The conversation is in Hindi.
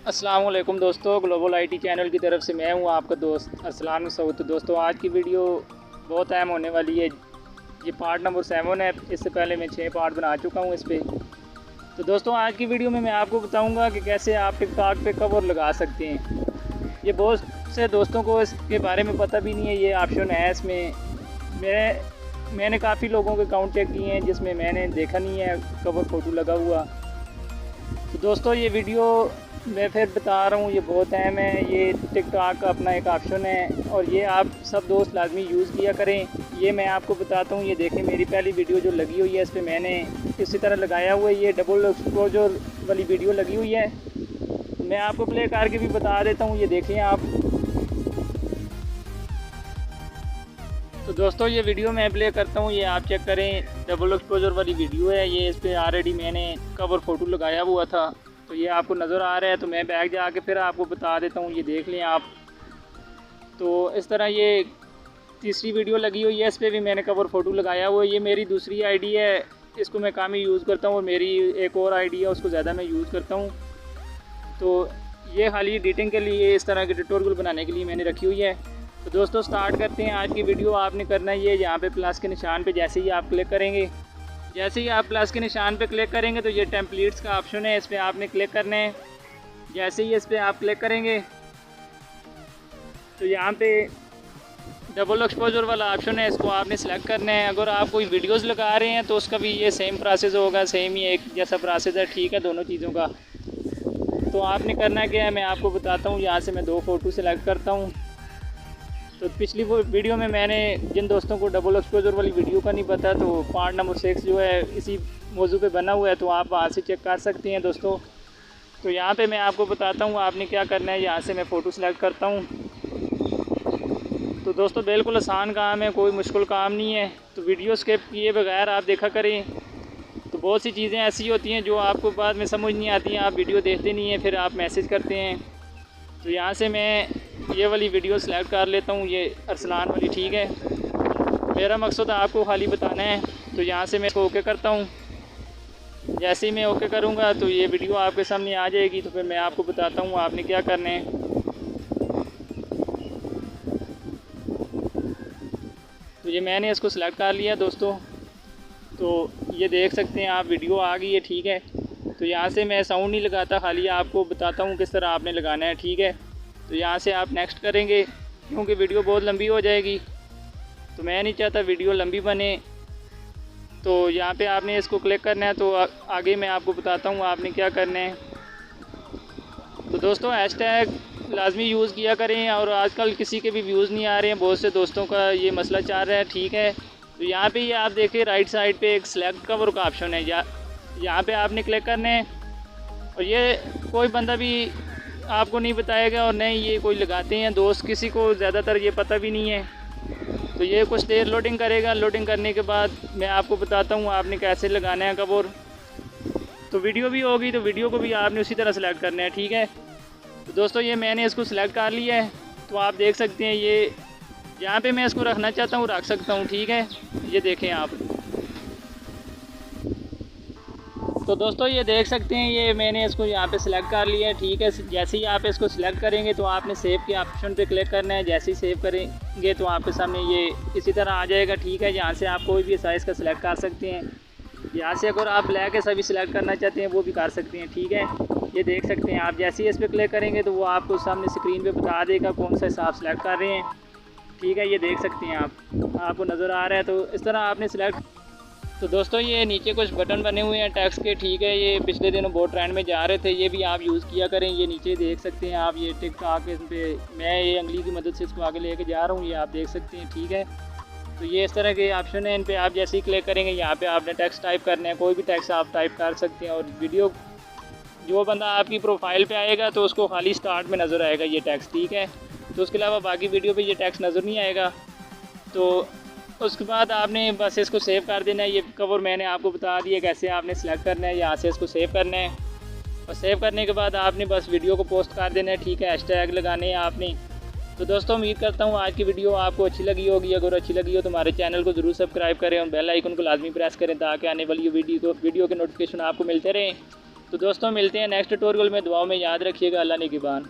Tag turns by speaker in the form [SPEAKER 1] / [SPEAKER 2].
[SPEAKER 1] अस्सलाम वालेकुम दोस्तों, ग्लोबल आईटी चैनल की तरफ से मैं हूं आपका दोस्त अरसलान सऊद। तो दोस्तों आज की वीडियो बहुत अहम होने वाली है। ये पार्ट नंबर 7 है। इससे पहले मैं 6 पार्ट बना चुका हूं इस पर। तो दोस्तों आज की वीडियो में मैं आपको बताऊंगा कि कैसे आप टिकटॉक पे कवर लगा सकते हैं। ये बहुत से दोस्तों को इसके बारे में पता भी नहीं है, ये ऑप्शन है इसमें। मैंने काफ़ी लोगों के अकाउंट चेक किए हैं जिसमें मैंने देखा नहीं है कवर फ़ोटो लगा हुआ। तो दोस्तों ये वीडियो मैं फिर बता रहा हूँ, ये बहुत अहम है। ये टिकटॉक का अपना एक ऑप्शन है और ये आप सब दोस्त लाजमी यूज़ किया करें। ये मैं आपको बताता हूँ। ये देखें मेरी पहली वीडियो जो लगी हुई है इस पर मैंने इसी तरह लगाया हुआ है। ये डबल एक्सपोजर वाली वीडियो लगी हुई है। मैं आपको प्ले करके भी बता देता हूँ, ये देखें आप। तो दोस्तों ये वीडियो मैं प्ले करता हूँ, ये आप चेक करें। डबल एक्सपोजर वाली वीडियो है ये। इस पर ऑलरेडी मैंने कवर फ़ोटो लगाया हुआ था, तो ये आपको नज़र आ रहा है। तो मैं बैक जाके फिर आपको बता देता हूँ, ये देख लें आप। तो इस तरह ये तीसरी वीडियो लगी हुई है, इस पर भी मैंने कवर फ़ोटो लगाया हुआ है। ये मेरी दूसरी आईडी है, इसको मैं कम ही यूज़ करता हूँ, और मेरी एक और आईडी है उसको ज़्यादा मैं यूज़ करता हूँ। तो ये खाली एडिटिंग के लिए, इस तरह के ट्यूटोरियल बनाने के लिए मैंने रखी हुई है। तो दोस्तों स्टार्ट करते हैं आज की वीडियो। आपने करना है ये, यहाँ पे प्लस के निशान पे जैसे ही आप क्लिक करेंगे, जैसे ही आप प्लस के निशान पे क्लिक करेंगे तो ये टेम्पलेट्स का ऑप्शन है, इस पर आपने क्लिक करना है। जैसे ही इस पर आप क्लिक करेंगे तो यहाँ पे डबल एक्सपोजर वाला ऑप्शन है, इसको आपने सेलेक्ट करना है। अगर आप कोई वीडियोस लगा रहे हैं तो उसका भी ये सेम प्रोसेस होगा, सेम ही एक जैसा प्रोसेस है, ठीक है, दोनों चीज़ों का। तो आपने करना क्या है मैं आपको बताता हूँ। यहाँ से मैं 2 फ़ोटो सेलेक्ट करता हूँ। तो पिछली वो वीडियो में मैंने जिन दोस्तों को डबल एक्सपोजर वाली वीडियो का नहीं पता, तो पार्ट नंबर 6 जो है इसी मौजू पे बना हुआ है, तो आप वहाँ से चेक कर सकते हैं दोस्तों। तो यहाँ पे मैं आपको बताता हूँ आपने क्या करना है। यहाँ से मैं फ़ोटो सेलेक्ट करता हूँ। तो दोस्तों बिल्कुल आसान काम है, कोई मुश्किल काम नहीं है। तो वीडियो स्किप किए बगैर आप देखा करें। तो बहुत सी चीज़ें ऐसी होती हैं जो आपको बाद में समझ नहीं आती हैं, आप वीडियो देखते नहीं हैं, फिर आप मैसेज करते हैं। तो यहाँ से मैं ये वाली वीडियो सेलेक्ट कर लेता हूँ, ये अरसलान वाली, ठीक है। मेरा मकसद आपको खाली बताना है। तो यहाँ से मैं इसको ओके करता हूँ। जैसे ही मैं ओके करूँगा तो ये वीडियो आपके सामने आ जाएगी। तो फिर मैं आपको बताता हूँ आपने क्या करना है। तो ये मैंने इसको सेलेक्ट कर लिया दोस्तों। तो ये देख सकते हैं आप, वीडियो आ गई है, ठीक है। तो यहाँ से मैं साउंड नहीं लगाता, खाली आपको बताता हूँ किस तरह आपने लगाना है, ठीक है। तो यहाँ से आप नेक्स्ट करेंगे क्योंकि वीडियो बहुत लंबी हो जाएगी, तो मैं नहीं चाहता वीडियो लंबी बने। तो यहाँ पे आपने इसको क्लिक करना है। तो आगे मैं आपको बताता हूँ आपने क्या करना है। तो दोस्तों हैशटैग लाजमी यूज़ किया करें, और आजकल किसी के भी व्यूज़ नहीं आ रहे हैं, बहुत से दोस्तों का ये मसला चल रहा है, ठीक है। तो यहाँ पे ये आप देखिए राइट साइड पे एक सेलेक्ट कवर का ऑप्शन है, यहाँ पे आपने क्लिक करना है। और ये कोई बंदा भी आपको नहीं बताएगा, और नहीं ये कोई लगाते हैं दोस्त, किसी को ज़्यादातर ये पता भी नहीं है। तो ये कुछ देर लोडिंग करेगा, लोडिंग करने के बाद मैं आपको बताता हूँ आपने कैसे लगाना है कवर। तो वीडियो भी होगी, तो वीडियो को भी आपने उसी तरह सेलेक्ट करना है, ठीक है। तो दोस्तों ये मैंने इसको सेलेक्ट कर लिया है। तो आप देख सकते हैं ये यहाँ पे मैं इसको रखना चाहता हूँ, रख सकता हूँ, ठीक है। ये देखें आप। तो दोस्तों ये देख सकते हैं ये मैंने इसको यहाँ पे सिलेक्ट कर लिया है, ठीक है। जैसे ही आप इसको सिलेक्ट करेंगे तो आपने सेव के ऑप्शन पे क्लिक करना है। जैसे ही सेव करेंगे तो आपके सामने ये इसी तरह आ जाएगा, ठीक है। यहाँ से आप कोई भी साइज़ का सिलेक्ट कर सकते हैं। यहाँ से अगर आप ब्लैक है सभी सिलेक्ट करना चाहते हैं वो भी कर सकते हैं, ठीक है। ये देख सकते हैं आप, जैसे ही इस पर क्लिक करेंगे तो वो आपको सामने स्क्रीन पर बता देगा कौन सा हिसाब सेलेक्ट कर रहे हैं, ठीक है। ये देख सकते हैं आप, आपको नज़र आ रहा है। तो इस तरह आपने सेलेक्ट। तो दोस्तों ये नीचे कुछ बटन बने हुए हैं टैक्स के, ठीक है। ये पिछले दिनों बहुत ट्रेंड में जा रहे थे, ये भी आप यूज़ किया करें। ये नीचे देख सकते हैं आप, ये टिकटॉक पे मैं ये उंगली की मदद से इसको आगे लेके जा रहा हूँ, ये आप देख सकते हैं, ठीक है। तो ये इस तरह के ऑप्शन है, इन पे आप जैसे ही क्लिक करेंगे यहाँ पे आपने टेक्स्ट टाइप करना है, कोई भी टेक्स्ट आप टाइप कर सकते हैं। और वीडियो जो बंदा आपकी प्रोफाइल पे आएगा तो उसको खाली स्टार्ट में नज़र आएगा ये टेक्स्ट, ठीक है। तो उसके अलावा बाकी वीडियो पे ये टेक्स्ट नज़र नहीं आएगा। तो उसके बाद आपने बस इसको सेव कर देना है। ये कवर मैंने आपको बता दिया कैसे आपने सेलेक्ट करना है। यहाँ से इसको सेव करना है, और सेव करने के बाद आपने बस वीडियो को पोस्ट कर देना है, ठीक है। हैशटैग लगाने हैं आपने। तो दोस्तों उम्मीद करता हूँ आज की वीडियो आपको अच्छी लगी होगी। अगर अच्छी लगी हो तो हमारे चैनल को ज़रूर सब्सक्राइब करें और बेल आइकन को लाजमी प्रेस करें ताकि आने वाली वीडियो के नोटिफिकेशन आपको मिलते रहें। तो दोस्तों मिलते हैं नेक्स्ट ट्यूटोरियल में, दुआओं में याद रखिएगा। अल्लाह निगहबान।